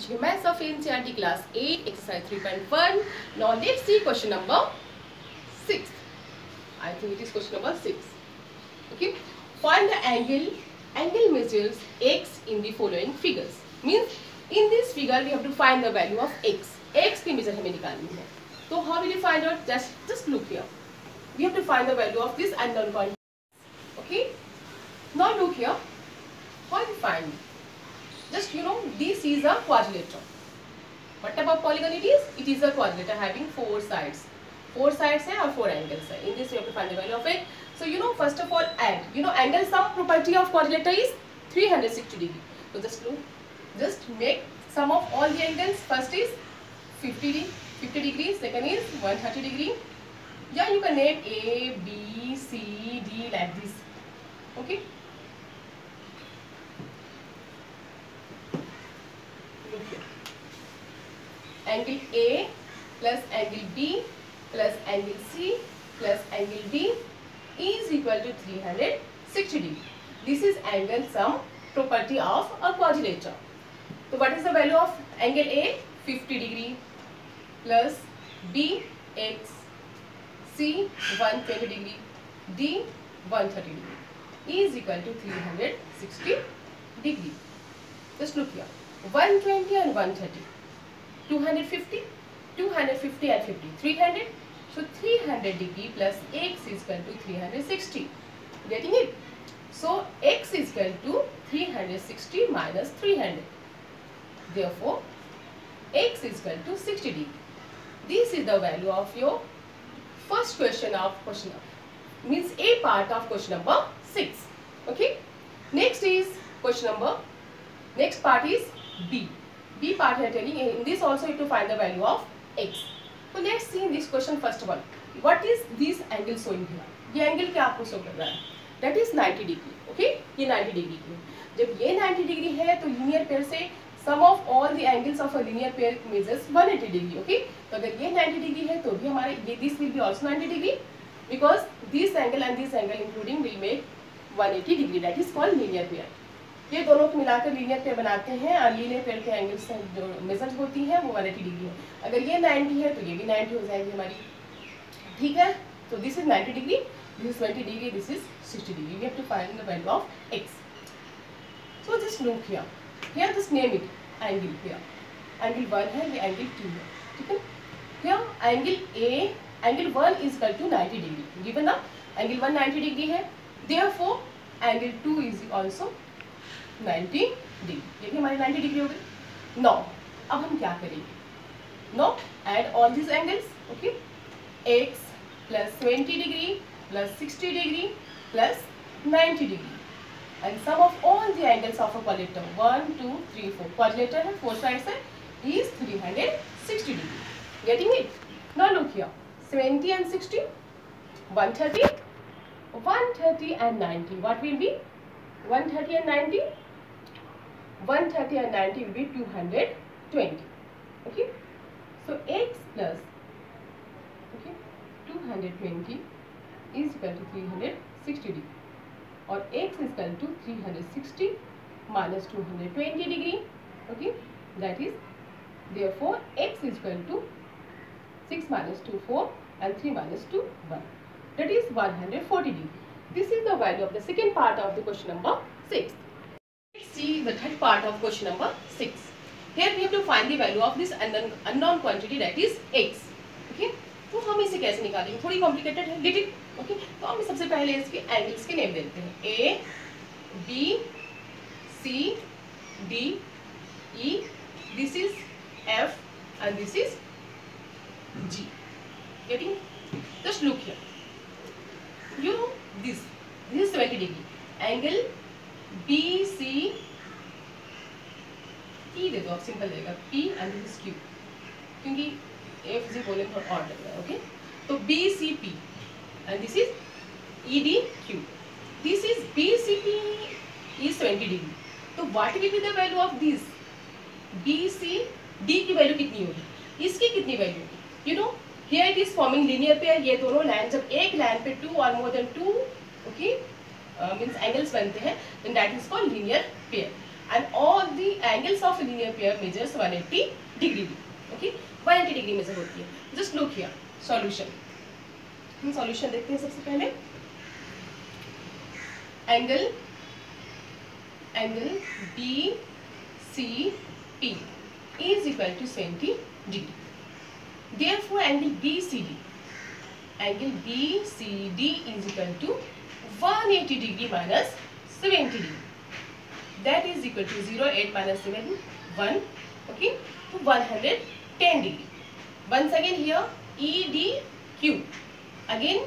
teaching Maths of NCERT class 8 exercise 3.1. Now let's see question number 6. I think it is question number 6. Okay. Find the angle. Angle measures x in the following figures. Means in this figure we have to find the value of x. X की measure हमें निकालनी है. So how will you find out? Just look here. We have to find the value of this unknown quantity. Okay. Now look here. How do you find? Just this is a quadrilateral. What about polygon it is? It is a quadrilateral having 4 sides. 4 sides है और 4 angles है. In this we have to find the value of it. So first of all add. Angle sum property of quadrilateral is 360 degree. So just make sum of all the angles. First is 50 degrees. Second is 130 degree. Yeah, you can name A, B, C, D like this. Okay. Angle A plus angle B plus angle C plus angle D is equal to 360 degree. This is angle sum property of a quadrilateral. So what is the value of angle A? 50 degree plus B x, C 120 degree, D 130 degree is equal to 360 degree. Just look here. 120 and 130. 250 and 50, 300. So 300 degree plus x is equal to 360. Getting it? So x is equal to 360 minus 300. Therefore, x is equal to 60 degree. This is the value of your first question of question number. Means A part of question number 6. Okay. Next is question number. Next part is B. B part we are telling in this also you have to find the value of x. So let's see in this question first of all. What is this angle showing here? ये angle क्या आपको show कर रहा है? That is 90 degree. Okay? ये 90 degree है. जब ये 90 degree है तो linear pair से sum of all the angles of a linear pair measures 180 degree. Okay? तो अगर ये 90 degree है तो भी हमारे ये this will be also 90 degree because this angle and this angle including will make 180 degree. That is called linear pair. ये दोनों को मिलाकर लीनियर पेयर बनाते हैं और लीनियर पेयर के एंगल्स जो मेजर होती है वो 180 डिग्री है. अगर ये 90 है तो ये भी 90 हो जाएगी हमारी. ठीक है. तो this is 90 degree, this is 20 degree, this is 60 degree. We have to find the value of x. So just look here. Here just name it angle. Here angle 1 है, ये एंगल 2 है. ठीक है. Here angle A, angle 1 is equal to 90 degree. Given ना angle 1 90 degree है. Therefore angle 2 is also 90 degree. ये भी हमारी 90 डिग्री हो गई. नो अब हम क्या करेंगे? Now add all this angles. Okay. x plus 20 degree plus 60 degree plus 90 degree and sum of all the angles of a quadrilateral 1 2 3 4 quadrilateral है, 4 साइड्स है, is 360 degree. Getting it? Now look here. 70 and 60, 130 and 90. What will be 130 and 90? 130 and 90 will be 220. Okay. So x plus 220 is equal to 360 degree. Or x is equal to 360 minus 220 degree. Okay. That is therefore x is equal to 6 minus 2 4 and 3 minus 2 1. That is 140 degree. This is the value of the second part of the question number 6. Let's see the third part of question number 6. Here we have to find the value of this unknown quantity, that is x. Okay? तो हम इसे कैसे निकालेंगे? थोड़ी complicated है little. Okay. तो हम सबसे पहले इसके एंगल्स के नेम देते हैं. A, B, C, D, E. This is F and this is G. Getting? Just look here. This is 20 degree. Angle BC P दे दो आप, सिंपल रहेगा. P and this is Q क्योंकि FG बोले तो odd लग रहा है. ओके. तो BCP and this is EDQ. This is BCP is 20 degree. तो what will be the value of this? BCD की वैल्यू कितनी होगी? इसकी कितनी वैल्यू होगी? Here it is forming linear pair. ये दोनों लाइन जब एक लाइन पे 2 or more than 2 okay means angles बनते हैं then that is called linear pair. and all the angles of linear pair measures 180 degree. Okay, 180 degree measure होती है. Just look here, solution. हम solution देखते हैं सबसे पहले. Angle BCP is equal to 70 degree. Therefore, angle BCD is equal to 180 degree minus 70 degree. That is equal to 0, 8 minus 7, 1. Okay, to 110 degree. Once again here, EDQ. Again,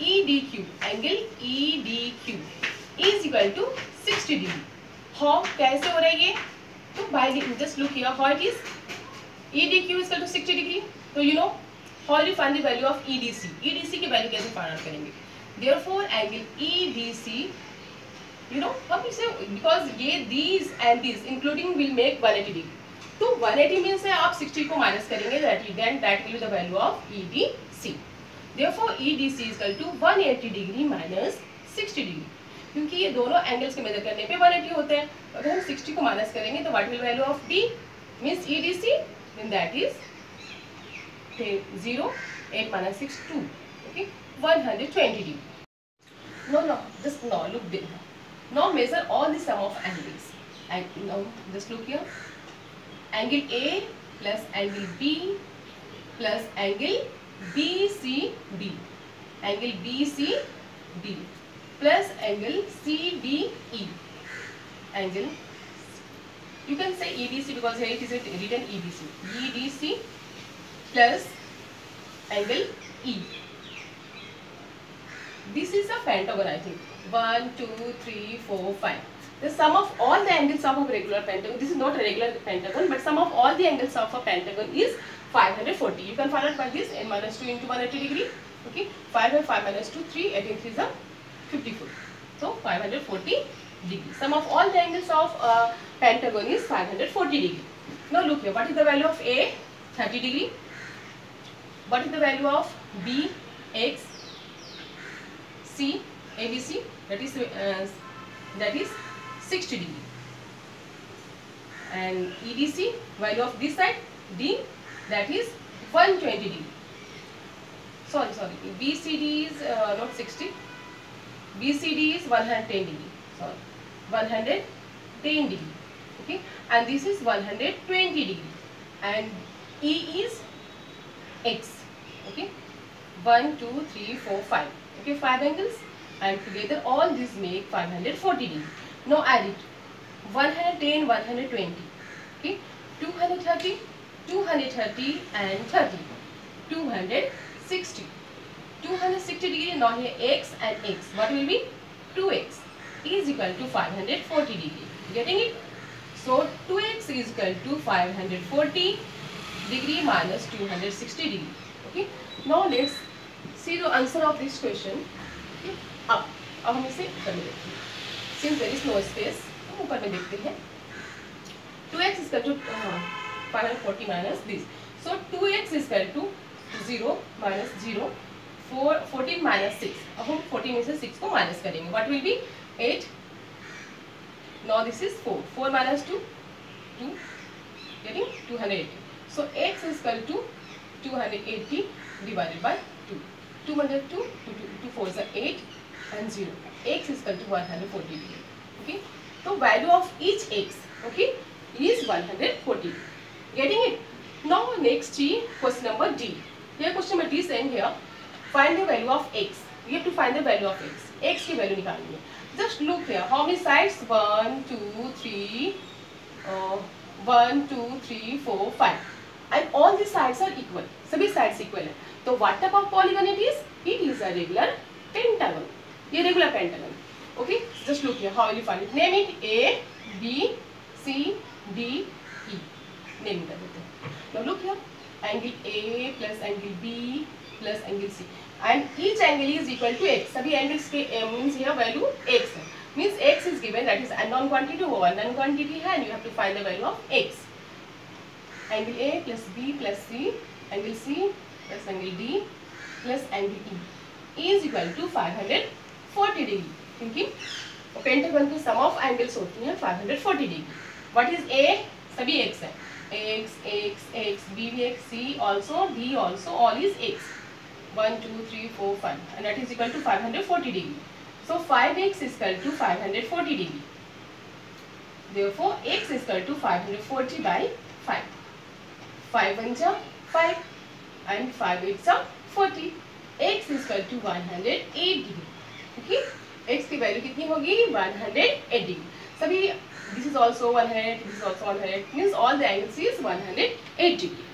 EDQ. Angle EDQ is equal to 60 degree. How? कैसे हो रहा है ये? तो by just look here. How it is? EDQ is equal to 60 degree. तो you know how you find the value of EDC? EDC की value कैसे find out करेंगे? Therefore, angle EDC, you know, हम इसे because ये these and these including will make 180 degree. तो 180 means से आप 60 को minus करेंगे, that will be the value of EDC. Therefore, EDC is equal to 180 degree minus 60 degree. क्योंकि ये दोनों एंगल्स के मेजर करने पे 180 होते हैं. अगर हम 60 को माइनस करेंगे तो what will value of D means EDC, then that is 0, 8 minus 6, 2. Okay, 120 degree. No, just now look there. Now measure all the sum of angles. And now just look here. Angle A plus angle B plus angle BCD. Angle BCD plus angle CDE. Angle, you can say EDC because here it is written EDC. EDC plus angle E. This is a pentagon, I think. 1, 2, 3, 4, 5. The sum of all the angles of a regular pentagon. This is not a regular pentagon, but sum of all the angles of a pentagon is 540. You can find out by this n minus 2 into 180 degree. Okay, 5 and 5 minus 2, 3, 18 3 is a 54. So 540 degree. Sum of all the angles of a pentagon is 540 degree. Now look here. What is the value of A? 30 degree. What is the value of B, X, C, ABC? That is 60 degree. And EDC, value of this side, D, that is 120 degree. Sorry, BCD is not 60. BCD is 110 degree. Sorry, 110 degree. Okay, and this is 120 degree. And E is X. Okay, 1, 2, 3, 4, 5. Okay, 5 angles, and together all these make 540 degree. Now add it. 110, 120. Okay, 230, 230 and 30. 260. 260 degree. Now here X and X. What will be? 2X is equal to 540 degree. Getting it? So 2X is equal to 540 degree minus 260 degree. Okay. Now let's see the answer of this question. Okay. अब हम इसे ऊपर में देखते हैं. Since there is no space, हम ऊपर में देखते हैं. 2x is equal to 540 minus this. So 2x is equal to 0 minus 0. 14 minus 6. अब हम 14 में से 6 को minus करेंगे. What will be? 8. Now this is 4. 4 minus 2. 2. Getting 280. So x is equal to 280 divided by 2. 2 minus 2. 2 4 is 8 and 0. X is equal to 140 degree. Okay. So value of each x, okay, is 140. Getting it? Now next question number D. Here question number D is saying here, find the value of x. We have to find the value of x. X की value निकालनी है. Just look here. How many sides? 1, 2, 3, 1, 2, 3, 4, 5. And all the sides are equal. सभी sides equal है. तो what type of polygon it is? It is a regular pentagon. ये regular pentagon. Okay. Just look here. How will you find it? Name it A, B, C, D, E. Name कर देते हैं. Now look here. Angle A plus angle B plus angle C. And each angle is equal to x. सभी angles के means here value x है. Means x is given, that is unknown quantity or unknown quantity है, and you have to find the value of x. Angle A plus B plus C, angle C plus angle D plus angle E is equal to 540 degree. क्योंकि और pentagon की सम of angles होती हैं 540 degree. What is a? सभी x है, x x x, B भी x, C also, D also, all is x, 1 2 3 4 5 and that is equal to 540 degree. So 5x is equal to 540 degree. Therefore x is equal to 540 by 5. 5 1 जा 5 and 5 8 जा 40. x is equal to 108 degree. Okay? x की value कितनी होगी? 108 degree. सभी this is also 100, this is also 100, means all the angles is 108 degree.